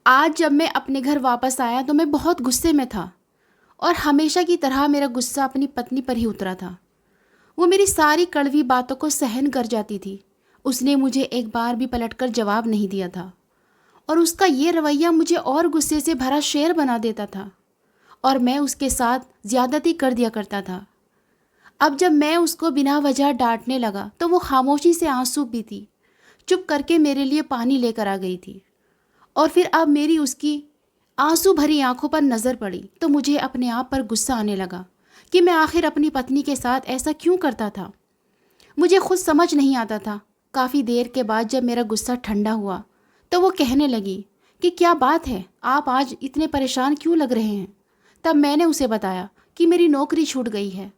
आज जब मैं अपने घर वापस आया तो मैं बहुत गुस्से में था और हमेशा की तरह मेरा गुस्सा अपनी पत्नी पर ही उतरा था। वो मेरी सारी कड़वी बातों को सहन कर जाती थी। उसने मुझे एक बार भी पलटकर जवाब नहीं दिया था और उसका ये रवैया मुझे और गुस्से से भरा शेर बना देता था और मैं उसके साथ ज़्यादती कर दिया करता था। अब जब मैं उसको बिना वजह डांटने लगा तो वो खामोशी से आंसू पीती, चुप करके मेरे लिए पानी लेकर आ गई थी। और फिर अब मेरी उसकी आंसू भरी आंखों पर नज़र पड़ी तो मुझे अपने आप पर गुस्सा आने लगा कि मैं आखिर अपनी पत्नी के साथ ऐसा क्यों करता था। मुझे खुद समझ नहीं आता था। काफ़ी देर के बाद जब मेरा गुस्सा ठंडा हुआ तो वो कहने लगी कि क्या बात है, आप आज इतने परेशान क्यों लग रहे हैं। तब मैंने उसे बताया कि मेरी नौकरी छूट गई है।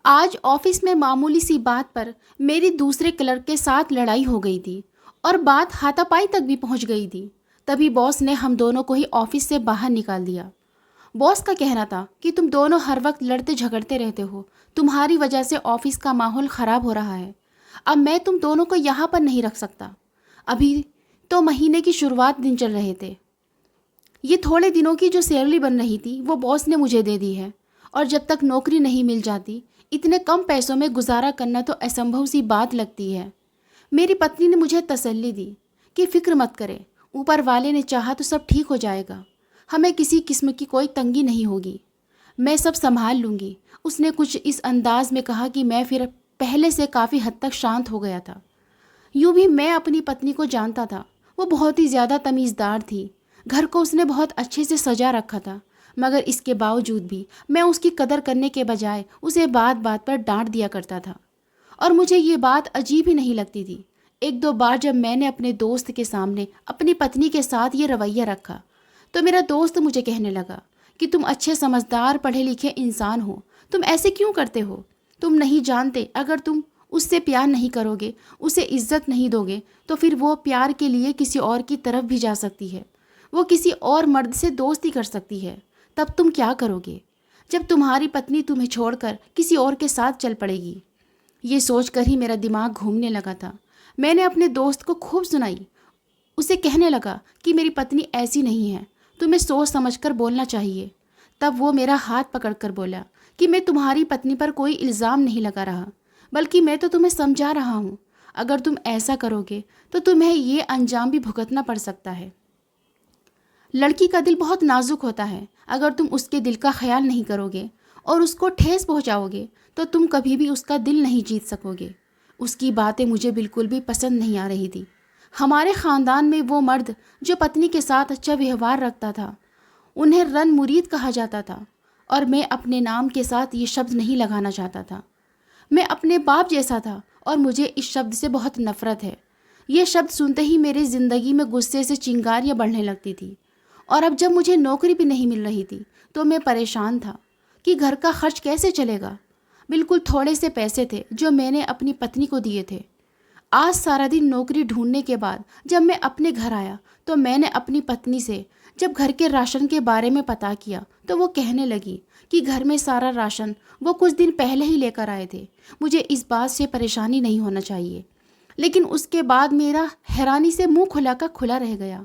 आज ऑफिस में मामूली सी बात पर मेरी दूसरे क्लर्क के साथ लड़ाई हो गई थी और बात हाथापाई तक भी पहुंच गई थी। तभी बॉस ने हम दोनों को ही ऑफिस से बाहर निकाल दिया। बॉस का कहना था कि तुम दोनों हर वक्त लड़ते झगड़ते रहते हो, तुम्हारी वजह से ऑफिस का माहौल ख़राब हो रहा है। अब मैं तुम दोनों को यहाँ पर नहीं रख सकता। अभी तो महीने की शुरुआत दिन चल रहे थे। ये थोड़े दिनों की जो सैलरी बन रही थी वो बॉस ने मुझे दे दी है और जब तक नौकरी नहीं मिल जाती इतने कम पैसों में गुजारा करना तो असंभव सी बात लगती है। मेरी पत्नी ने मुझे तसल्ली दी कि फ़िक्र मत करे, ऊपर वाले ने चाहा तो सब ठीक हो जाएगा, हमें किसी किस्म की कोई तंगी नहीं होगी, मैं सब संभाल लूँगी। उसने कुछ इस अंदाज में कहा कि मैं फिर पहले से काफ़ी हद तक शांत हो गया था। यूँ भी मैं अपनी पत्नी को जानता था, वो बहुत ही ज़्यादा तमीज़दार थी। घर को उसने बहुत अच्छे से सजा रखा था, मगर इसके बावजूद भी मैं उसकी कदर करने के बजाय उसे बात बात पर डांट दिया करता था और मुझे ये बात अजीब ही नहीं लगती थी। एक दो बार जब मैंने अपने दोस्त के सामने अपनी पत्नी के साथ ये रवैया रखा तो मेरा दोस्त मुझे कहने लगा कि तुम अच्छे समझदार पढ़े लिखे इंसान हो, तुम ऐसे क्यों करते हो। तुम नहीं जानते, अगर तुम उससे प्यार नहीं करोगे, उसे इज्जत नहीं दोगे तो फिर वो प्यार के लिए किसी और की तरफ भी जा सकती है, वो किसी और मर्द से दोस्ती कर सकती है। तब तुम क्या करोगे जब तुम्हारी पत्नी तुम्हें छोड़कर किसी और के साथ चल पड़ेगी। ये सोचकर ही मेरा दिमाग घूमने लगा था। मैंने अपने दोस्त को खूब सुनाई। उसे कहने लगा कि मेरी पत्नी ऐसी नहीं है, तुम्हें सोच समझकर बोलना चाहिए। तब वो मेरा हाथ पकड़कर बोला कि मैं तुम्हारी पत्नी पर कोई इल्ज़ाम नहीं लगा रहा, बल्कि मैं तो तुम्हें समझा रहा हूँ। अगर तुम ऐसा करोगे तो तुम्हें ये अंजाम भी भुगतना पड़ सकता है। लड़की का दिल बहुत नाजुक होता है, अगर तुम उसके दिल का ख्याल नहीं करोगे और उसको ठेस पहुंचाओगे तो तुम कभी भी उसका दिल नहीं जीत सकोगे। उसकी बातें मुझे बिल्कुल भी पसंद नहीं आ रही थी। हमारे ख़ानदान में वो मर्द जो पत्नी के साथ अच्छा व्यवहार रखता था उन्हें रन मुरीद कहा जाता था और मैं अपने नाम के साथ ये शब्द नहीं लगाना चाहता था। मैं अपने बाप जैसा था और मुझे इस शब्द से बहुत नफ़रत है। ये शब्द सुनते ही मेरी ज़िंदगी में गुस्से से चिंगारियाँ बढ़ने लगती थी और अब जब मुझे नौकरी भी नहीं मिल रही थी तो मैं परेशान था कि घर का खर्च कैसे चलेगा। बिल्कुल थोड़े से पैसे थे जो मैंने अपनी पत्नी को दिए थे। आज सारा दिन नौकरी ढूंढने के बाद जब मैं अपने घर आया तो मैंने अपनी पत्नी से जब घर के राशन के बारे में पता किया तो वो कहने लगी कि घर में सारा राशन वो कुछ दिन पहले ही लेकर आए थे, मुझे इस बात से परेशानी नहीं होना चाहिए। लेकिन उसके बाद मेरा हैरानी से मुंह खुला का खुला रह गया।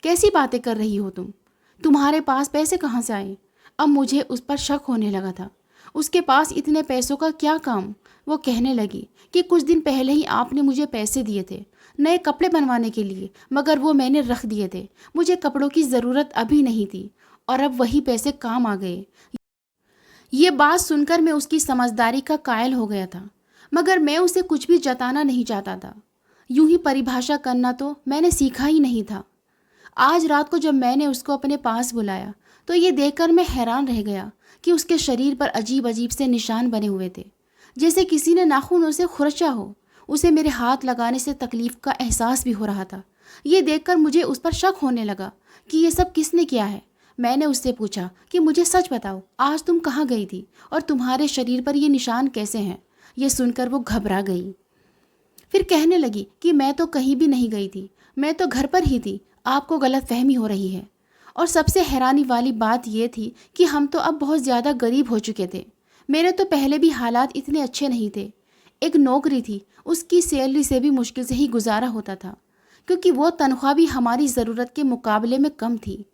कैसी बातें कर रही हो तुम, तुम्हारे पास पैसे कहाँ से आए। अब मुझे उस पर शक होने लगा था। उसके पास इतने पैसों का क्या काम। वो कहने लगी कि कुछ दिन पहले ही आपने मुझे पैसे दिए थे नए कपड़े बनवाने के लिए, मगर वो मैंने रख दिए थे, मुझे कपड़ों की ज़रूरत अभी नहीं थी और अब वही पैसे काम आ गए। ये बात सुनकर मैं उसकी समझदारी का कायल हो गया था, मगर मैं उसे कुछ भी जताना नहीं चाहता था। यूं ही परिभाषा करना तो मैंने सीखा ही नहीं था। आज रात को जब मैंने उसको अपने पास बुलाया तो ये देखकर मैं हैरान रह गया कि उसके शरीर पर अजीब अजीब से निशान बने हुए थे, जैसे किसी ने नाखूनों से खुरचा हो। उसे मेरे हाथ लगाने से तकलीफ़ का एहसास भी हो रहा था। ये देखकर मुझे उस पर शक होने लगा कि ये सब किसने किया है। मैंने उससे पूछा कि मुझे सच बताओ, आज तुम कहाँ गई थी और तुम्हारे शरीर पर ये निशान कैसे हैं। ये सुनकर वो घबरा गई। फिर कहने लगी कि मैं तो कहीं भी नहीं गई थी, मैं तो घर पर ही थी, आपको गलतफहमी हो रही है। और सबसे हैरानी वाली बात ये थी कि हम तो अब बहुत ज़्यादा गरीब हो चुके थे। मेरे तो पहले भी हालात इतने अच्छे नहीं थे। एक नौकरी थी, उसकी सैलरी से भी मुश्किल से ही गुजारा होता था। क्योंकि वो तनख्वाह भी हमारी ज़रूरत के मुकाबले में कम थी।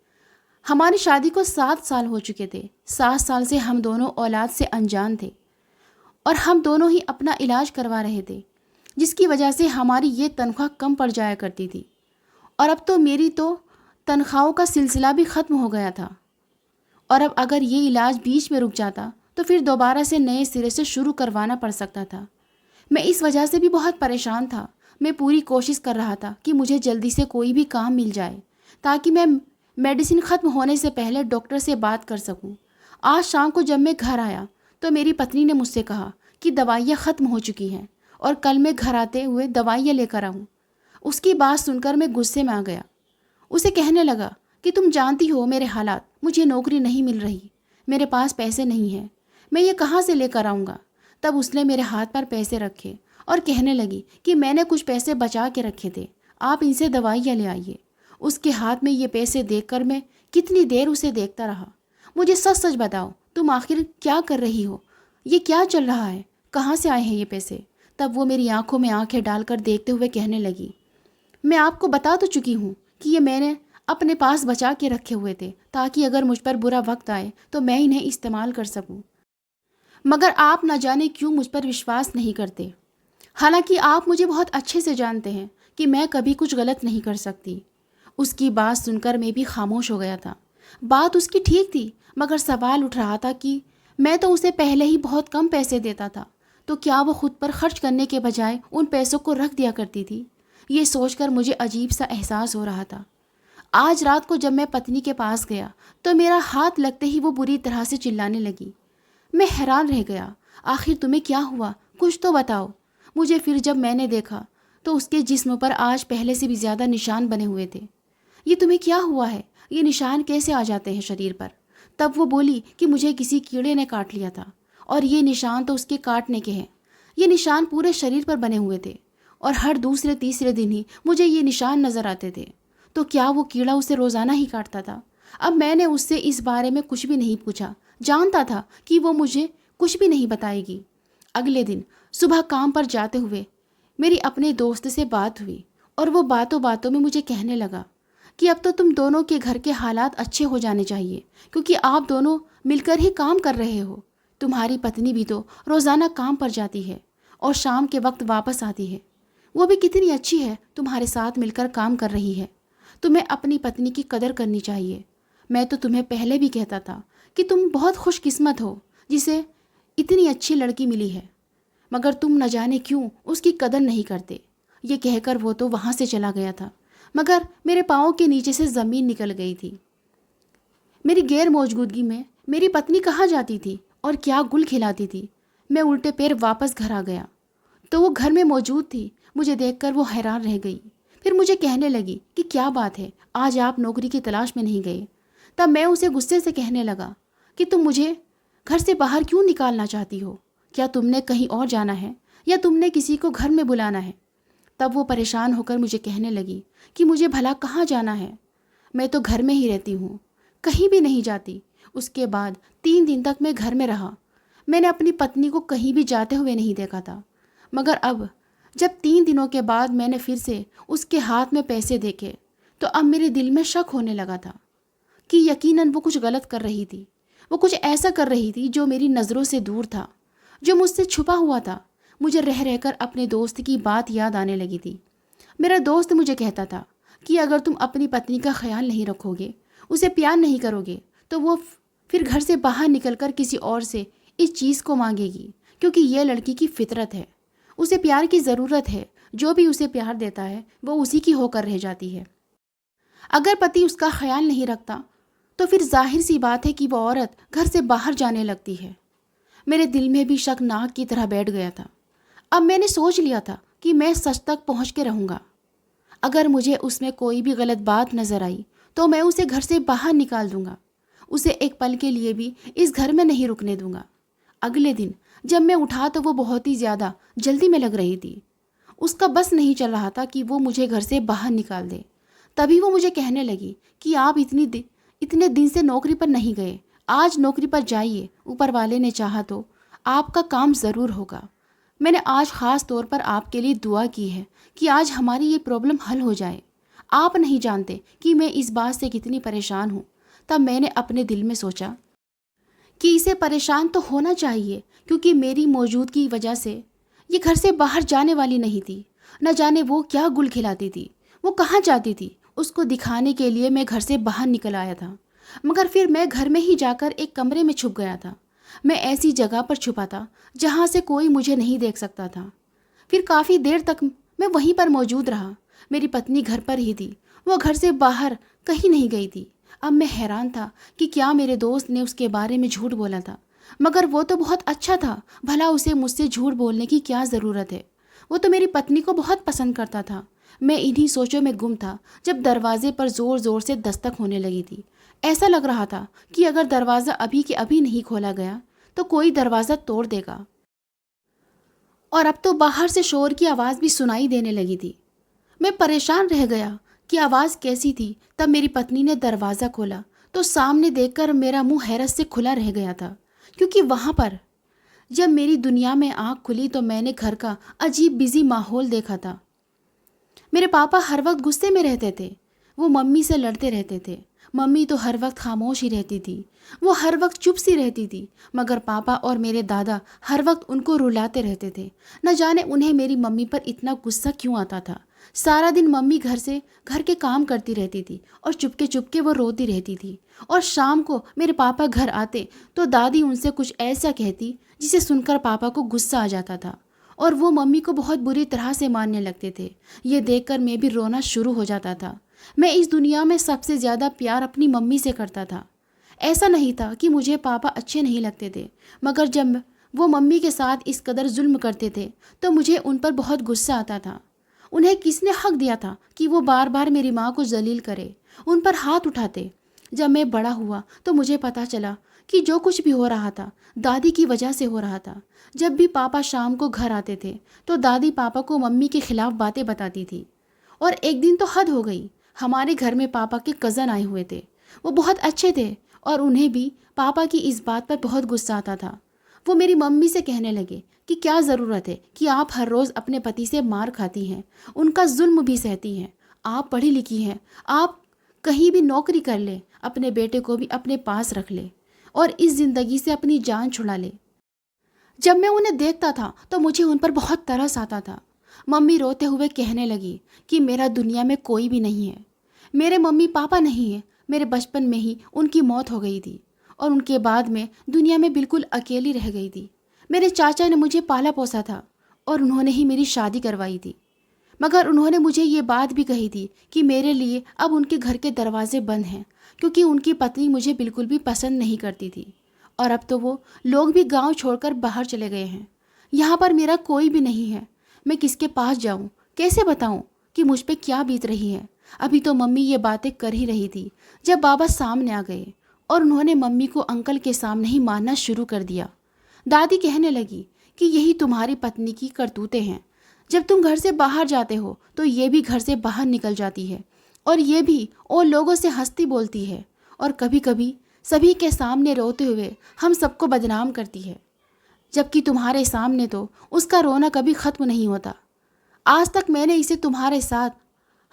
हमारी शादी को 7 साल हो चुके थे। 7 साल से हम दोनों औलाद से अनजान थे और हम दोनों ही अपना इलाज करवा रहे थे, जिसकी वजह से हमारी ये तनख्वाह कम पड़ जाया करती थी। और अब तो मेरी तो तनख्वाहों का सिलसिला भी ख़त्म हो गया था, और अब अगर ये इलाज बीच में रुक जाता तो फिर दोबारा से नए सिरे से शुरू करवाना पड़ सकता था। मैं इस वजह से भी बहुत परेशान था। मैं पूरी कोशिश कर रहा था कि मुझे जल्दी से कोई भी काम मिल जाए ताकि मैं मेडिसिन ख़त्म होने से पहले डॉक्टर से बात कर सकूं। आज शाम को जब मैं घर आया तो मेरी पत्नी ने मुझसे कहा कि दवाइयाँ ख़त्म हो चुकी हैं और कल मैं घर आते हुए दवाइयाँ लेकर आऊँ। उसकी बात सुनकर मैं गुस्से में आ गया। उसे कहने लगा कि तुम जानती हो मेरे हालात, मुझे नौकरी नहीं मिल रही, मेरे पास पैसे नहीं हैं, मैं ये कहाँ से लेकर आऊँगा। तब उसने मेरे हाथ पर पैसे रखे और कहने लगी कि मैंने कुछ पैसे बचा के रखे थे, आप इनसे दवाइयाँ ले आइए। उसके हाथ में ये पैसे देखकर मैं कितनी देर उसे देखता रहा। मुझे सच सच बताओ, तुम आखिर क्या कर रही हो? ये क्या चल रहा है? कहाँ से आए हैं ये पैसे? तब वो मेरी आंखों में आंखें डालकर देखते हुए कहने लगी, मैं आपको बता तो चुकी हूँ कि ये मैंने अपने पास बचा के रखे हुए थे ताकि अगर मुझ पर बुरा वक्त आए तो मैं इन्हें इस्तेमाल कर सकूँ। मगर आप न जाने क्यों मुझ पर विश्वास नहीं करते। हालांकि आप मुझे बहुत अच्छे से जानते हैं कि मैं कभी कुछ गलत नहीं कर सकती। उसकी बात सुनकर मैं भी खामोश हो गया था। बात उसकी ठीक थी, मगर सवाल उठ रहा था कि मैं तो उसे पहले ही बहुत कम पैसे देता था, तो क्या वो खुद पर खर्च करने के बजाय उन पैसों को रख दिया करती थी? ये सोचकर मुझे अजीब सा एहसास हो रहा था। आज रात को जब मैं पत्नी के पास गया तो मेरा हाथ लगते ही वो बुरी तरह से चिल्लाने लगी। मैं हैरान रह गया, आखिर तुम्हें क्या हुआ, कुछ तो बताओ। मुझे फिर जब मैंने देखा तो उसके जिस्म पर आज पहले से भी ज़्यादा निशान बने हुए थे। ये तुम्हें क्या हुआ है? ये निशान कैसे आ जाते हैं शरीर पर? तब वो बोली कि मुझे किसी कीड़े ने काट लिया था और ये निशान तो उसके काटने के हैं। ये निशान पूरे शरीर पर बने हुए थे और हर दूसरे तीसरे दिन ही मुझे ये निशान नज़र आते थे। तो क्या वो कीड़ा उसे रोज़ाना ही काटता था? अब मैंने उससे इस बारे में कुछ भी नहीं पूछा, जानता था कि वो मुझे कुछ भी नहीं बताएगी। अगले दिन सुबह काम पर जाते हुए मेरी अपने दोस्त से बात हुई और वो बातों बातों में मुझे कहने लगा कि अब तो तुम दोनों के घर के हालात अच्छे हो जाने चाहिए, क्योंकि आप दोनों मिलकर ही काम कर रहे हो। तुम्हारी पत्नी भी तो रोज़ाना काम पर जाती है और शाम के वक्त वापस आती है। वो भी कितनी अच्छी है, तुम्हारे साथ मिलकर काम कर रही है। तुम्हें अपनी पत्नी की कदर करनी चाहिए। मैं तो तुम्हें पहले भी कहता था कि तुम बहुत खुशकिस्मत हो जिसे इतनी अच्छी लड़की मिली है, मगर तुम न जाने क्यों उसकी कदर नहीं करते। ये कहकर वो तो वहाँ से चला गया था, मगर मेरे पाँव के नीचे से ज़मीन निकल गई थी। मेरी गैर मौजूदगी में मेरी पत्नी कहाँ जाती थी और क्या गुल खिलाती थी। मैं उल्टे पैर वापस घर आ गया तो वो घर में मौजूद थी। मुझे देखकर वो हैरान रह गई। फिर मुझे कहने लगी कि क्या बात है, आज आप नौकरी की तलाश में नहीं गए? तब मैं उसे गुस्से से कहने लगा कि तुम मुझे घर से बाहर क्यों निकालना चाहती हो? क्या तुमने कहीं और जाना है या तुमने किसी को घर में बुलाना है? तब वो परेशान होकर मुझे कहने लगी कि मुझे भला कहाँ जाना है, मैं तो घर में ही रहती हूँ, कहीं भी नहीं जाती। उसके बाद 3 दिन तक मैं घर में रहा। मैंने अपनी पत्नी को कहीं भी जाते हुए नहीं देखा था, मगर अब जब 3 दिनों के बाद मैंने फिर से उसके हाथ में पैसे देखे तो अब मेरे दिल में शक होने लगा था कि यकीनन वो कुछ गलत कर रही थी। वो कुछ ऐसा कर रही थी जो मेरी नज़रों से दूर था, जो मुझसे छुपा हुआ था। मुझे रह रहकर अपने दोस्त की बात याद आने लगी थी। मेरा दोस्त मुझे कहता था कि अगर तुम अपनी पत्नी का ख्याल नहीं रखोगे, उसे प्यार नहीं करोगे, तो वो फिर घर से बाहर निकलकर किसी और से इस चीज़ को मांगेगी, क्योंकि यह लड़की की फितरत है। उसे प्यार की ज़रूरत है, जो भी उसे प्यार देता है वो उसी की होकर रह जाती है। अगर पति उसका ख्याल नहीं रखता तो फिर जाहिर सी बात है कि वो औरत घर से बाहर जाने लगती है। मेरे दिल में भी शक नाक की तरह बैठ गया था। अब मैंने सोच लिया था कि मैं सच तक पहुंच के रहूँगा। अगर मुझे उसमें कोई भी गलत बात नज़र आई तो मैं उसे घर से बाहर निकाल दूंगा, उसे एक पल के लिए भी इस घर में नहीं रुकने दूंगा। अगले दिन जब मैं उठा तो वो बहुत ही ज़्यादा जल्दी में लग रही थी। उसका बस नहीं चल रहा था कि वो मुझे घर से बाहर निकाल दे। तभी वो मुझे कहने लगी कि आप इतने दिन से नौकरी पर नहीं गए, आज नौकरी पर जाइए, ऊपर वाले ने चाहा तो आपका काम ज़रूर होगा। मैंने आज ख़ास तौर पर आपके लिए दुआ की है कि आज हमारी ये प्रॉब्लम हल हो जाए। आप नहीं जानते कि मैं इस बात से कितनी परेशान हूँ। तब मैंने अपने दिल में सोचा कि इसे परेशान तो होना चाहिए, क्योंकि मेरी मौजूदगी की वजह से ये घर से बाहर जाने वाली नहीं थी। न जाने वो क्या गुल खिलाती थी, वो कहाँ जाती थी, उसको दिखाने के लिए मैं घर से बाहर निकल आया था। मगर फिर मैं घर में ही जाकर एक कमरे में छुप गया था। मैं ऐसी जगह पर छुपा था जहाँ से कोई मुझे नहीं देख सकता था। फिर काफ़ी देर तक मैं वहीं पर मौजूद रहा। मेरी पत्नी घर पर ही थी, वो घर से बाहर कहीं नहीं गई थी। अब मैं हैरान था कि क्या मेरे दोस्त ने उसके बारे में झूठ बोला था, मगर वो तो बहुत अच्छा था, भला उसे मुझसे झूठ बोलने की क्या ज़रूरत है। वो तो मेरी पत्नी को बहुत पसंद करता था। मैं इन्हीं सोचों में गुम था जब दरवाजे पर ज़ोर ज़ोर से दस्तक होने लगी थी। ऐसा लग रहा था कि अगर दरवाज़ा अभी के अभी नहीं खोला गया तो कोई दरवाज़ा तोड़ देगा। और अब तो बाहर से शोर की आवाज़ भी सुनाई देने लगी थी। मैं परेशान रह गया कि आवाज़ कैसी थी। तब मेरी पत्नी ने दरवाज़ा खोला तो सामने देखकर मेरा मुंह हैरत से खुला रह गया था, क्योंकि वहाँ पर जब मेरी दुनिया में आँख खुली तो मैंने घर का अजीब बिजी माहौल देखा था। मेरे पापा हर वक्त गुस्से में रहते थे, वो मम्मी से लड़ते रहते थे। मम्मी तो हर वक्त खामोश ही रहती थी, वो हर वक्त चुप सी रहती थी। मगर पापा और मेरे दादा हर वक्त उनको रुलाते रहते थे। न जाने उन्हें मेरी मम्मी पर इतना गुस्सा क्यों आता था। सारा दिन मम्मी घर के काम करती रहती थी और चुपके चुपके वो रोती रहती थी। और शाम को मेरे पापा घर आते तो दादी उनसे कुछ ऐसा कहती जिसे सुनकर पापा को गुस्सा आ जाता था और वो मम्मी को बहुत बुरी तरह से मारने लगते थे। ये देखकर मैं भी रोना शुरू हो जाता था। मैं इस दुनिया में सबसे ज़्यादा प्यार अपनी मम्मी से करता था। ऐसा नहीं था कि मुझे पापा अच्छे नहीं लगते थे, मगर जब वो मम्मी के साथ इस कदर जुल्म करते थे तो मुझे उन पर बहुत गुस्सा आता था। उन्हें किसने हक दिया था कि वो बार बार मेरी माँ को जलील करे, उन पर हाथ उठाते। जब मैं बड़ा हुआ तो मुझे पता चला कि जो कुछ भी हो रहा था दादी की वजह से हो रहा था। जब भी पापा शाम को घर आते थे तो दादी पापा को मम्मी के खिलाफ बातें बताती थी। और एक दिन तो हद हो गई, हमारे घर में पापा के कज़न आए हुए थे। वो बहुत अच्छे थे और उन्हें भी पापा की इस बात पर बहुत गुस्सा आता था। वो मेरी मम्मी से कहने लगे कि क्या ज़रूरत है कि आप हर रोज़ अपने पति से मार खाती हैं, उनका जुल्म भी सहती हैं। आप पढ़ी लिखी हैं, आप कहीं भी नौकरी कर ले, अपने बेटे को भी अपने पास रख ले और इस ज़िंदगी से अपनी जान छुड़ा ले। जब मैं उन्हें देखता था तो मुझे उन पर बहुत तरस आता था। मम्मी रोते हुए कहने लगी कि मेरा दुनिया में कोई भी नहीं है, मेरे मम्मी पापा नहीं है। मेरे बचपन में ही उनकी मौत हो गई थी और उनके बाद मैं दुनिया में बिल्कुल अकेली रह गई थी। मेरे चाचा ने मुझे पाला पोसा था और उन्होंने ही मेरी शादी करवाई थी। मगर उन्होंने मुझे ये बात भी कही थी कि मेरे लिए अब उनके घर के दरवाजे बंद हैं, क्योंकि उनकी पत्नी मुझे बिल्कुल भी पसंद नहीं करती थी। और अब तो वो लोग भी गांव छोड़कर बाहर चले गए हैं। यहाँ पर मेरा कोई भी नहीं है। मैं किसके पास जाऊँ, कैसे बताऊँ कि मुझ पे क्या बीत रही है। अभी तो मम्मी ये बातें कर ही रही थी जब बाबा सामने आ गए और उन्होंने मम्मी को अंकल के सामने ही मारना शुरू कर दिया। दादी कहने लगी कि यही तुम्हारी पत्नी की करतूतें हैं। जब तुम घर से बाहर जाते हो तो ये भी घर से बाहर निकल जाती है और ये भी और लोगों से हंसती बोलती है और कभी कभी सभी के सामने रोते हुए हम सबको बदनाम करती है, जबकि तुम्हारे सामने तो उसका रोना कभी ख़त्म नहीं होता। आज तक मैंने इसे तुम्हारे साथ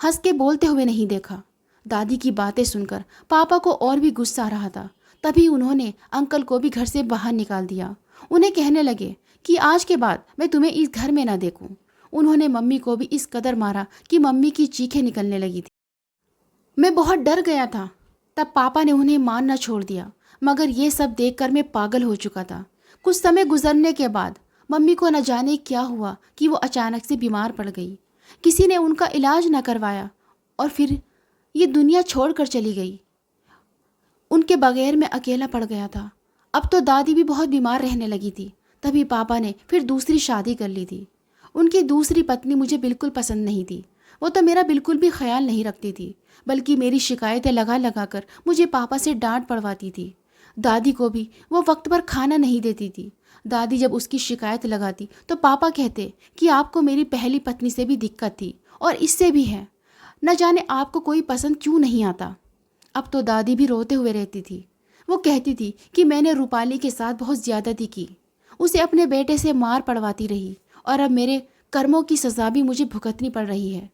हंस के बोलते हुए नहीं देखा। दादी की बातें सुनकर पापा को और भी गुस्सा आ रहा था। तभी उन्होंने अंकल को भी घर से बाहर निकाल दिया। उन्हें कहने लगे कि आज के बाद मैं तुम्हें इस घर में ना देखूं। उन्होंने मम्मी को भी इस कदर मारा कि मम्मी की चीखें निकलने लगी थी। मैं बहुत डर गया था। तब पापा ने उन्हें मारना छोड़ दिया, मगर ये सब देखकर मैं पागल हो चुका था। कुछ समय गुजरने के बाद मम्मी को न जाने क्या हुआ कि वो अचानक से बीमार पड़ गई। किसी ने उनका इलाज न करवाया और फिर ये दुनिया छोड़कर चली गई। उनके बगैर मैं अकेला पड़ गया था। अब तो दादी भी बहुत बीमार रहने लगी थी। तभी पापा ने फिर दूसरी शादी कर ली थी। उनकी दूसरी पत्नी मुझे बिल्कुल पसंद नहीं थी। वो तो मेरा बिल्कुल भी ख्याल नहीं रखती थी, बल्कि मेरी शिकायतें लगा लगा कर मुझे पापा से डांट पड़वाती थी। दादी को भी वो वक्त पर खाना नहीं देती थी। दादी जब उसकी शिकायत लगाती तो पापा कहते कि आपको मेरी पहली पत्नी से भी दिक्कत थी और इससे भी है, न जाने आपको कोई पसंद क्यों नहीं आता। अब तो दादी भी रोते हुए रहती थी। वो कहती थी कि मैंने रूपाली के साथ बहुत ज़्यादती की, उसे अपने बेटे से मार पड़वाती रही और अब मेरे कर्मों की सज़ा भी मुझे भुगतनी पड़ रही है।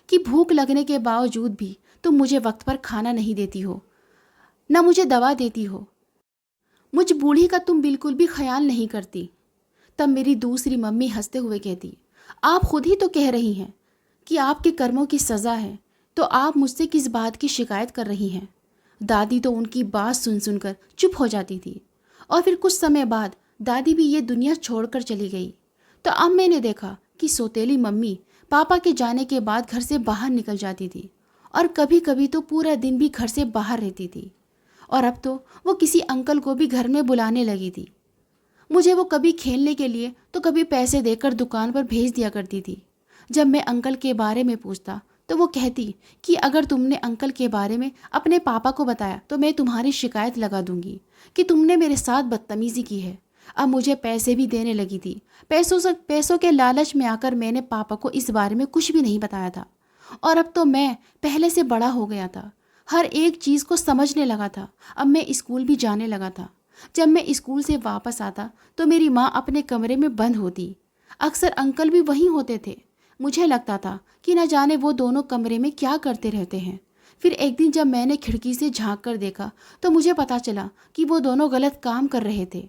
कि भूख लगने के बावजूद भी तुम मुझे वक्त पर खाना नहीं देती हो, न मुझे दवा देती हो। मुझ बूढ़ी का तुम बिल्कुल भी ख्याल नहीं करती। तब मेरी दूसरी मम्मी हंसते हुए कहती, आप खुद ही तो कह रही हैं कि आपके कर्मों की सज़ा है, तो आप मुझसे किस बात की शिकायत कर रही हैं। दादी तो उनकी बात सुन सुनकर चुप हो जाती थी और फिर कुछ समय बाद दादी भी ये दुनिया छोड़कर चली गई। तो अब मैंने देखा कि सौतेली मम्मी पापा के जाने के बाद घर से बाहर निकल जाती थी और कभी कभी तो पूरा दिन भी घर से बाहर रहती थी। और अब तो वो किसी अंकल को भी घर में बुलाने लगी थी। मुझे वो कभी खेलने के लिए तो कभी पैसे देकर दुकान पर भेज दिया करती थी। जब मैं अंकल के बारे में पूछता तो वो कहती कि अगर तुमने अंकल के बारे में अपने पापा को बताया तो मैं तुम्हारी शिकायत लगा दूंगी कि तुमने मेरे साथ बदतमीज़ी की है। अब मुझे पैसे भी देने लगी थी। पैसों के लालच में आकर मैंने पापा को इस बारे में कुछ भी नहीं बताया था। और अब तो मैं पहले से बड़ा हो गया था, हर एक चीज़ को समझने लगा था। अब मैं स्कूल भी जाने लगा था। जब मैं स्कूल से वापस आता तो मेरी माँ अपने कमरे में बंद होती। अक्सर अंकल भी वहीं होते थे। मुझे लगता था कि न जाने वो दोनों कमरे में क्या करते रहते हैं। फिर एक दिन जब मैंने खिड़की से झांक कर देखा तो मुझे पता चला कि वो दोनों गलत काम कर रहे थे।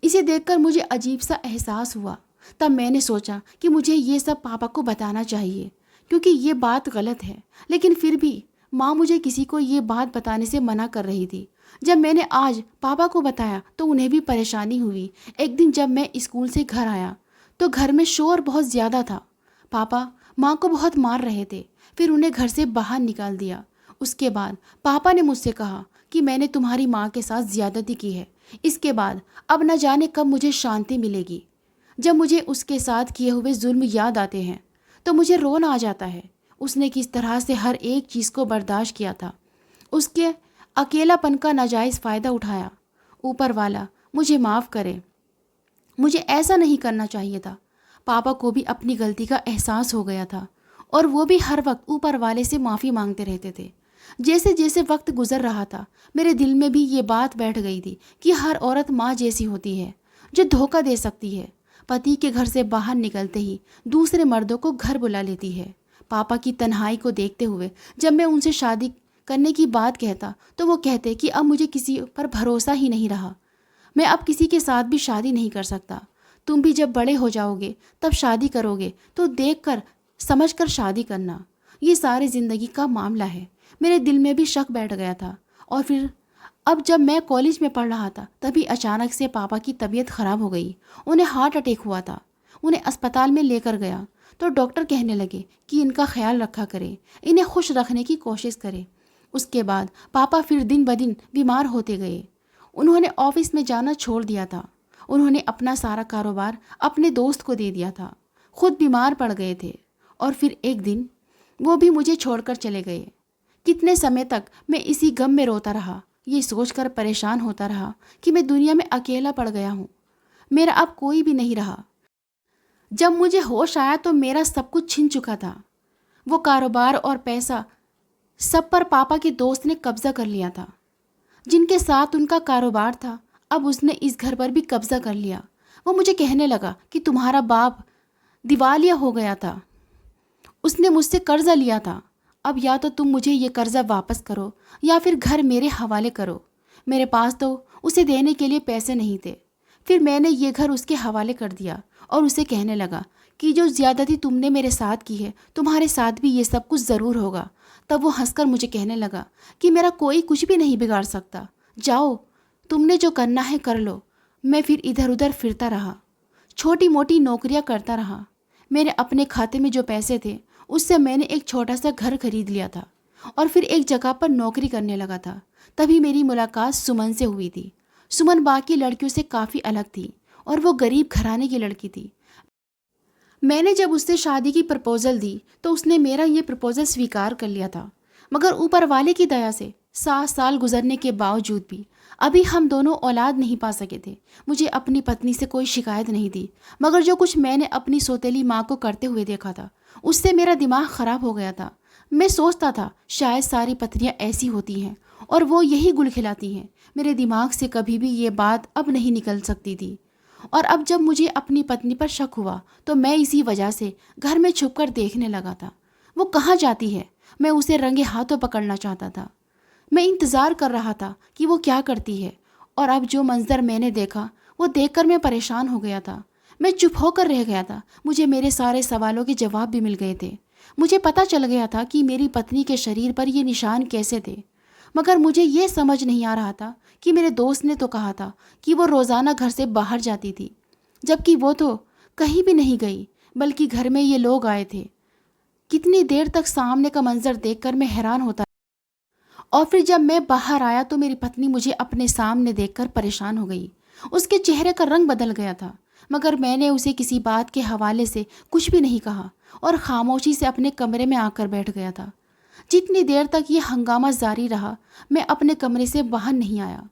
इसे देखकर मुझे अजीब सा एहसास हुआ। तब मैंने सोचा कि मुझे ये सब पापा को बताना चाहिए, क्योंकि ये बात गलत है। लेकिन फिर भी माँ मुझे किसी को ये बात बताने से मना कर रही थी। जब मैंने आज पापा को बताया तो उन्हें भी परेशानी हुई। एक दिन जब मैं स्कूल से घर आया तो घर में शोर बहुत ज़्यादा था। पापा माँ को बहुत मार रहे थे। फिर उन्हें घर से बाहर निकाल दिया। उसके बाद पापा ने मुझसे कहा कि मैंने तुम्हारी माँ के साथ ज़्यादती की है। इसके बाद अब न जाने कब मुझे शांति मिलेगी। जब मुझे उसके साथ किए हुए जुल्म याद आते हैं तो मुझे रोना आ जाता है। उसने किस तरह से हर एक चीज़ को बर्दाश्त किया था, उसके अकेलापन का नाजायज़ फ़ायदा उठाया। ऊपर वाला मुझे माफ़ करे, मुझे ऐसा नहीं करना चाहिए था। पापा को भी अपनी गलती का एहसास हो गया था और वो भी हर वक्त ऊपर वाले से माफ़ी मांगते रहते थे। जैसे जैसे वक्त गुजर रहा था मेरे दिल में भी ये बात बैठ गई थी कि हर औरत माँ जैसी होती है, जो धोखा दे सकती है। पति के घर से बाहर निकलते ही दूसरे मर्दों को घर बुला लेती है। पापा की तन्हाई को देखते हुए जब मैं उनसे शादी करने की बात कहता तो वो कहते कि अब मुझे किसी पर भरोसा ही नहीं रहा, मैं अब किसी के साथ भी शादी नहीं कर सकता। तुम भी जब बड़े हो जाओगे तब शादी करोगे तो देख कर समझ कर शादी करना, ये सारी ज़िंदगी का मामला है। मेरे दिल में भी शक बैठ गया था। और फिर अब जब मैं कॉलेज में पढ़ रहा था तभी अचानक से पापा की तबीयत ख़राब हो गई। उन्हें हार्ट अटैक हुआ था। उन्हें अस्पताल में लेकर गया तो डॉक्टर कहने लगे कि इनका ख्याल रखा करें, इन्हें खुश रखने की कोशिश करें। उसके बाद पापा फिर दिन ब दिन बीमार होते गए। उन्होंने ऑफिस में जाना छोड़ दिया था। उन्होंने अपना सारा कारोबार अपने दोस्त को दे दिया था। खुद बीमार पड़ गए थे और फिर एक दिन वो भी मुझे छोड़कर चले गए। कितने समय तक मैं इसी गम में रोता रहा, ये सोचकर परेशान होता रहा कि मैं दुनिया में अकेला पड़ गया हूँ, मेरा अब कोई भी नहीं रहा। जब मुझे होश आया तो मेरा सब कुछ छिन चुका था। वो कारोबार और पैसा सब पर पापा के दोस्त ने कब्जा कर लिया था। जिनके साथ उनका कारोबार था अब उसने इस घर पर भी कब्जा कर लिया। वो मुझे कहने लगा कि तुम्हारा बाप दिवालिया हो गया था, उसने मुझसे कर्जा लिया था, अब या तो तुम मुझे ये कर्जा वापस करो या फिर घर मेरे हवाले करो। मेरे पास तो उसे देने के लिए पैसे नहीं थे। फिर मैंने ये घर उसके हवाले कर दिया और उसे कहने लगा कि जो ज़्यादती तुमने मेरे साथ की है तुम्हारे साथ भी ये सब कुछ ज़रूर होगा। तब वो हंसकर मुझे कहने लगा कि मेरा कोई कुछ भी नहीं बिगाड़ सकता, जाओ तुमने जो करना है कर लो। मैं फिर इधर उधर फिरता रहा, छोटी मोटी नौकरियां करता रहा। मेरे अपने खाते में जो पैसे थे उससे मैंने एक छोटा सा घर खरीद लिया था और फिर एक जगह पर नौकरी करने लगा था। तभी मेरी मुलाकात सुमन से हुई थी। सुमन बाकी लड़कियों से काफ़ी अलग थी और वो गरीब घराने की लड़की थी। मैंने जब उससे शादी की प्रपोज़ल दी तो उसने मेरा ये प्रपोज़ल स्वीकार कर लिया था। मगर ऊपर वाले की दया से 7 साल गुजरने के बावजूद भी अभी हम दोनों औलाद नहीं पा सके थे। मुझे अपनी पत्नी से कोई शिकायत नहीं थी, मगर जो कुछ मैंने अपनी सौतेली माँ को करते हुए देखा था उससे मेरा दिमाग ख़राब हो गया था। मैं सोचता था शायद सारी पत्नियाँ ऐसी होती हैं और वो यही गुल खिलाती हैं। मेरे दिमाग से कभी भी ये बात अब नहीं निकल सकती थी। और अब जब मुझे अपनी पत्नी पर शक हुआ तो मैं इसी वजह से घर में छुपकर देखने लगा था। वो कहाँ जाती है? मैं उसे रंगे हाथों पकड़ना चाहता था। मैं इंतज़ार कर रहा था कि वो क्या करती है, और अब जो मंजर मैंने देखा वो देखकर मैं परेशान हो गया था। मैं चुप होकर रह गया था। मुझे मेरे सारे सवालों के जवाब भी मिल गए थे। मुझे पता चल गया था कि मेरी पत्नी के शरीर पर ये निशान कैसे थे, मगर मुझे ये समझ नहीं आ रहा था कि मेरे दोस्त ने तो कहा था कि वो रोज़ाना घर से बाहर जाती थी, जबकि वो तो कहीं भी नहीं गई, बल्कि घर में ये लोग आए थे। कितनी देर तक सामने का मंजर देखकर मैं हैरान होता, और फिर जब मैं बाहर आया तो मेरी पत्नी मुझे अपने सामने देखकर परेशान हो गई। उसके चेहरे का रंग बदल गया था, मगर मैंने उसे किसी बात के हवाले से कुछ भी नहीं कहा और खामोशी से अपने कमरे में आकर बैठ गया था। जितनी देर तक ये हंगामा जारी रहा, मैं अपने कमरे से बाहर नहीं आया,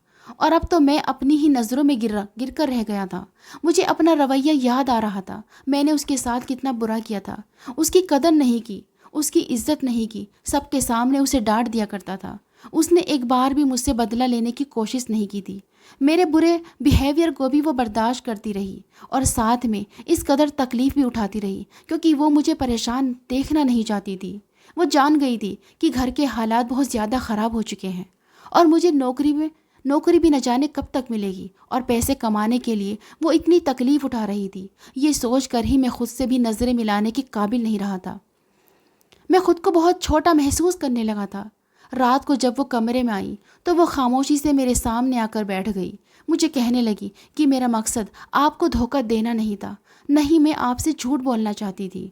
और अब तो मैं अपनी ही नज़रों में गिर कर रह गया था। मुझे अपना रवैया याद आ रहा था। मैंने उसके साथ कितना बुरा किया था। उसकी कदर नहीं की, उसकी इज्जत नहीं की, सबके सामने उसे डांट दिया करता था। उसने एक बार भी मुझसे बदला लेने की कोशिश नहीं की थी। मेरे बुरे बिहेवियर को भी वो बर्दाश्त करती रही, और साथ में इस कदर तकलीफ़ भी उठाती रही क्योंकि वो मुझे परेशान देखना नहीं चाहती थी। वो जान गई थी कि घर के हालात बहुत ज़्यादा ख़राब हो चुके हैं, और मुझे नौकरी भी न जाने कब तक मिलेगी, और पैसे कमाने के लिए वो इतनी तकलीफ़ उठा रही थी। ये सोच कर ही मैं खुद से भी नज़रें मिलाने के काबिल नहीं रहा था। मैं खुद को बहुत छोटा महसूस करने लगा था। रात को जब वो कमरे में आई तो वो खामोशी से मेरे सामने आकर बैठ गई। मुझे कहने लगी कि मेरा मकसद आपको धोखा देना नहीं था, नहीं मैं आपसे झूठ बोलना चाहती थी,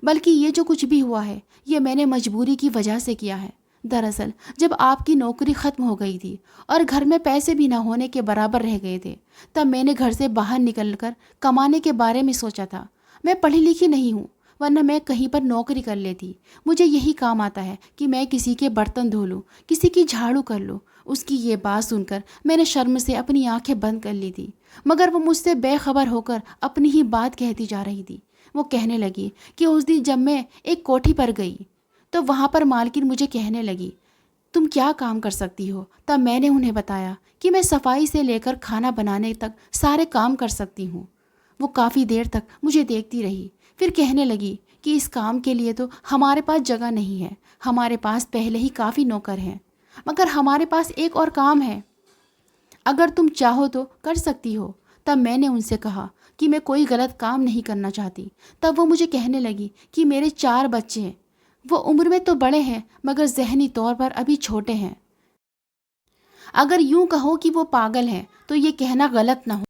बल्कि ये जो कुछ भी हुआ है ये मैंने मजबूरी की वजह से किया है। दरअसल जब आपकी नौकरी ख़त्म हो गई थी और घर में पैसे भी ना होने के बराबर रह गए थे, तब मैंने घर से बाहर निकलकर कमाने के बारे में सोचा था। मैं पढ़ी लिखी नहीं हूँ, वरना मैं कहीं पर नौकरी कर लेती। मुझे यही काम आता है कि मैं किसी के बर्तन धो लूँ, किसी की झाड़ू कर लूँ। उसकी ये बात सुनकर मैंने शर्म से अपनी आंखें बंद कर ली थी, मगर वो मुझसे बेखबर होकर अपनी ही बात कहती जा रही थी। वो कहने लगी कि उस दिन जब मैं एक कोठी पर गई तो वहाँ पर मालकिन मुझे कहने लगी, तुम क्या काम कर सकती हो? तब मैंने उन्हें बताया कि मैं सफाई से लेकर खाना बनाने तक सारे काम कर सकती हूँ। वो काफ़ी देर तक मुझे देखती रही, फिर कहने लगी कि इस काम के लिए तो हमारे पास जगह नहीं है, हमारे पास पहले ही काफ़ी नौकर हैं, मगर हमारे पास एक और काम है, अगर तुम चाहो तो कर सकती हो। तब मैंने उनसे कहा कि मैं कोई गलत काम नहीं करना चाहती। तब वो मुझे कहने लगी कि मेरे 4 बच्चे हैं, वो उम्र में तो बड़े हैं मगर ज़हनी तौर पर अभी छोटे हैं। अगर यूं कहो कि वो पागल हैं तो ये कहना गलत ना हो।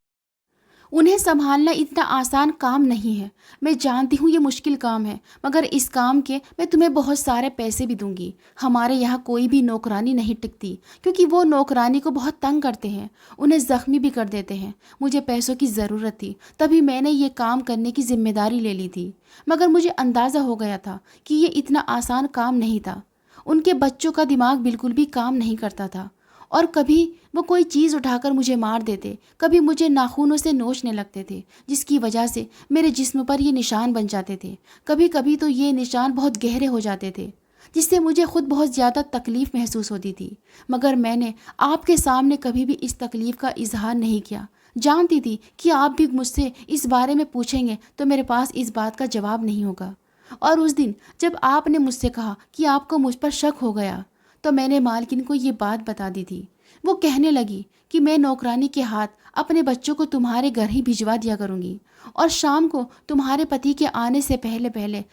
उन्हें संभालना इतना आसान काम नहीं है। मैं जानती हूँ ये मुश्किल काम है, मगर इस काम के मैं तुम्हें बहुत सारे पैसे भी दूंगी। हमारे यहाँ कोई भी नौकरानी नहीं टिकती, क्योंकि वो नौकरानी को बहुत तंग करते हैं, उन्हें ज़ख्मी भी कर देते हैं। मुझे पैसों की ज़रूरत थी, तभी मैंने ये काम करने की जिम्मेदारी ले ली थी, मगर मुझे अंदाज़ा हो गया था कि ये इतना आसान काम नहीं था। उनके बच्चों का दिमाग बिल्कुल भी काम नहीं करता था, और कभी वो कोई चीज़ उठाकर मुझे मार देते, कभी मुझे नाखूनों से नोचने लगते थे, जिसकी वजह से मेरे जिस्म पर ये निशान बन जाते थे। कभी कभी तो ये निशान बहुत गहरे हो जाते थे, जिससे मुझे खुद बहुत ज़्यादा तकलीफ़ महसूस होती थी, मगर मैंने आपके सामने कभी भी इस तकलीफ़ का इजहार नहीं किया। जानती थी कि आप भी मुझसे इस बारे में पूछेंगे तो मेरे पास इस बात का जवाब नहीं होगा। और उस दिन जब आपने मुझसे कहा कि आपको मुझ पर शक हो गया, तो मैंने मालकिन को ये बात बता दी थी। वो कहने लगी कि मैं नौकरानी के हाथ अपने बच्चों को तुम्हारे घर ही भिजवा दिया करूँगी, और शाम को तुम्हारे पति के आने से पहले पहले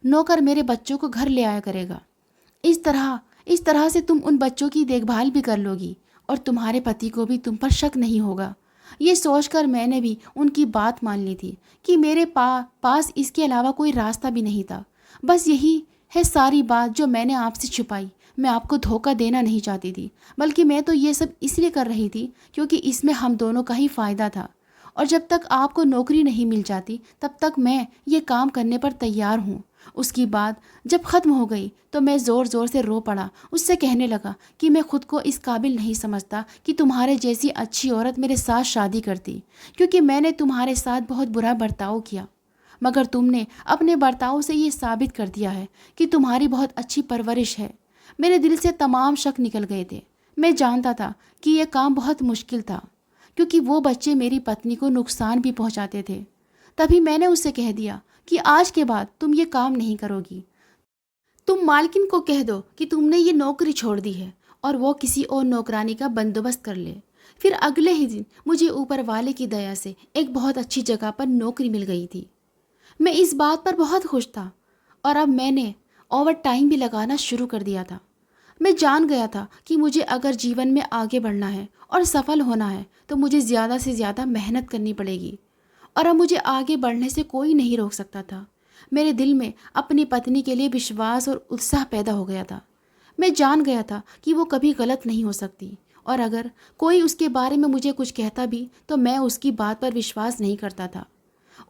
नौकर मेरे बच्चों को घर ले आया करेगा। इस तरह से तुम उन बच्चों की देखभाल भी कर लोगी, और तुम्हारे पति को भी तुम पर शक नहीं होगा। ये सोचकर मैंने भी उनकी बात मान ली थी कि मेरे पास इसके अलावा कोई रास्ता भी नहीं था। बस यही है सारी बात जो मैंने आपसे छुपाई। मैं आपको धोखा देना नहीं चाहती थी, बल्कि मैं तो ये सब इसलिए कर रही थी क्योंकि इसमें हम दोनों का ही फ़ायदा था, और जब तक आपको नौकरी नहीं मिल जाती तब तक मैं ये काम करने पर तैयार हूँ। उसकी बात जब ख़त्म हो गई तो मैं ज़ोर ज़ोर से रो पड़ा। उससे कहने लगा कि मैं खुद को इस काबिल नहीं समझता कि तुम्हारे जैसी अच्छी औरत मेरे साथ शादी करती, क्योंकि मैंने तुम्हारे साथ बहुत बुरा बर्ताव किया, मगर तुमने अपने बर्ताव से ये साबित कर दिया है कि तुम्हारी बहुत अच्छी परवरिश है। मेरे दिल से तमाम शक निकल गए थे। मैं जानता था कि यह काम बहुत मुश्किल था, क्योंकि वो बच्चे मेरी पत्नी को नुकसान भी पहुंचाते थे। तभी मैंने उससे कह दिया कि आज के बाद तुम ये काम नहीं करोगी। तुम मालकिन को कह दो कि तुमने ये नौकरी छोड़ दी है और वो किसी और नौकरानी का बंदोबस्त कर ले। फिर अगले ही दिन मुझे ऊपर वाले की दया से एक बहुत अच्छी जगह पर नौकरी मिल गई थी। मैं इस बात पर बहुत खुश था और अब मैंने ओवर टाइम भी लगाना शुरू कर दिया था। मैं जान गया था कि मुझे अगर जीवन में आगे बढ़ना है और सफल होना है तो मुझे ज़्यादा से ज़्यादा मेहनत करनी पड़ेगी और अब मुझे आगे बढ़ने से कोई नहीं रोक सकता था। मेरे दिल में अपनी पत्नी के लिए विश्वास और उत्साह पैदा हो गया था। मैं जान गया था कि वो कभी गलत नहीं हो सकती और अगर कोई उसके बारे में मुझे कुछ कहता भी तो मैं उसकी बात पर विश्वास नहीं करता था।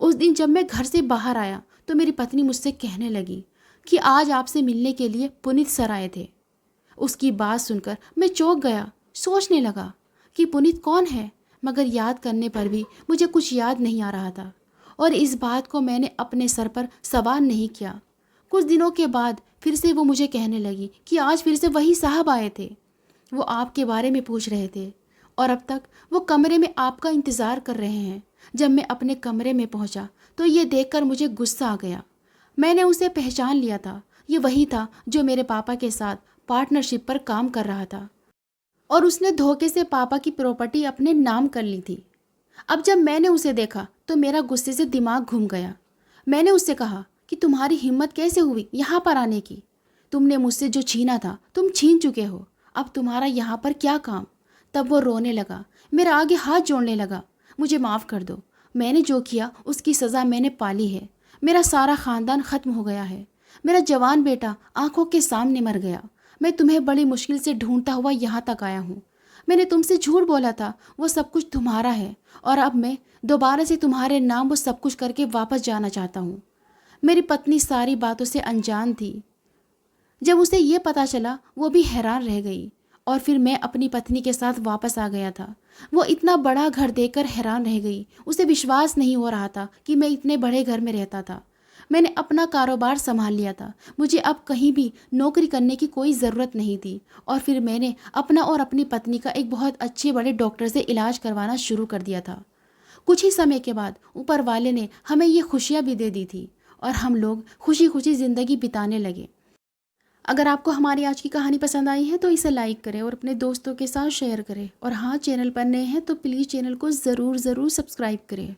उस दिन जब मैं घर से बाहर आया तो मेरी पत्नी मुझसे कहने लगी कि आज आपसे मिलने के लिए पुनीत सर आए थे। उसकी बात सुनकर मैं चौंक गया, सोचने लगा कि पुनीत कौन है, मगर याद करने पर भी मुझे कुछ याद नहीं आ रहा था और इस बात को मैंने अपने सर पर सवार नहीं किया। कुछ दिनों के बाद फिर से वो मुझे कहने लगी कि आज फिर से वही साहब आए थे। वो आपके बारे में पूछ रहे थे और अब तक वो कमरे में आपका इंतज़ार कर रहे हैं। जब मैं अपने कमरे में पहुंचा तो ये देखकर मुझे गुस्सा आ गया। मैंने उसे पहचान लिया था। ये वही था जो मेरे पापा के साथ पार्टनरशिप पर काम कर रहा था और उसने धोखे से पापा की प्रॉपर्टी अपने नाम कर ली थी। अब जब मैंने उसे देखा तो मेरा गुस्से से दिमाग घूम गया। मैंने उससे कहा कि तुम्हारी हिम्मत कैसे हुई यहाँ पर आने की? तुमने मुझसे जो छीना था तुम छीन चुके हो, अब तुम्हारा यहाँ पर क्या काम? तब वो रोने लगा, मेरे आगे हाथ जोड़ने लगा। मुझे माफ़ कर दो, मैंने जो किया उसकी सज़ा मैंने पाली है। मेरा सारा ख़ानदान ख़त्म हो गया है। मेरा जवान बेटा आंखों के सामने मर गया। मैं तुम्हें बड़ी मुश्किल से ढूंढता हुआ यहाँ तक आया हूँ। मैंने तुमसे झूठ बोला था, वो सब कुछ तुम्हारा है और अब मैं दोबारा से तुम्हारे नाम वो सब कुछ करके वापस जाना चाहता हूँ। मेरी पत्नी सारी बातों से अनजान थी। जब उसे ये पता चला वो भी हैरान रह गई और फिर मैं अपनी पत्नी के साथ वापस आ गया था। वो इतना बड़ा घर देखकर हैरान रह गई। उसे विश्वास नहीं हो रहा था कि मैं इतने बड़े घर में रहता था। मैंने अपना कारोबार संभाल लिया था। मुझे अब कहीं भी नौकरी करने की कोई ज़रूरत नहीं थी और फिर मैंने अपना और अपनी पत्नी का एक बहुत अच्छे बड़े डॉक्टर से इलाज करवाना शुरू कर दिया था। कुछ ही समय के बाद ऊपर वाले ने हमें ये खुशियाँ भी दे दी थी और हम लोग खुशी खुशी ज़िंदगी बिताने लगे। अगर आपको हमारी आज की कहानी पसंद आई है तो इसे लाइक करें और अपने दोस्तों के साथ शेयर करें और हाँ, चैनल पर नए हैं तो प्लीज़ चैनल को ज़रूर सब्सक्राइब करें।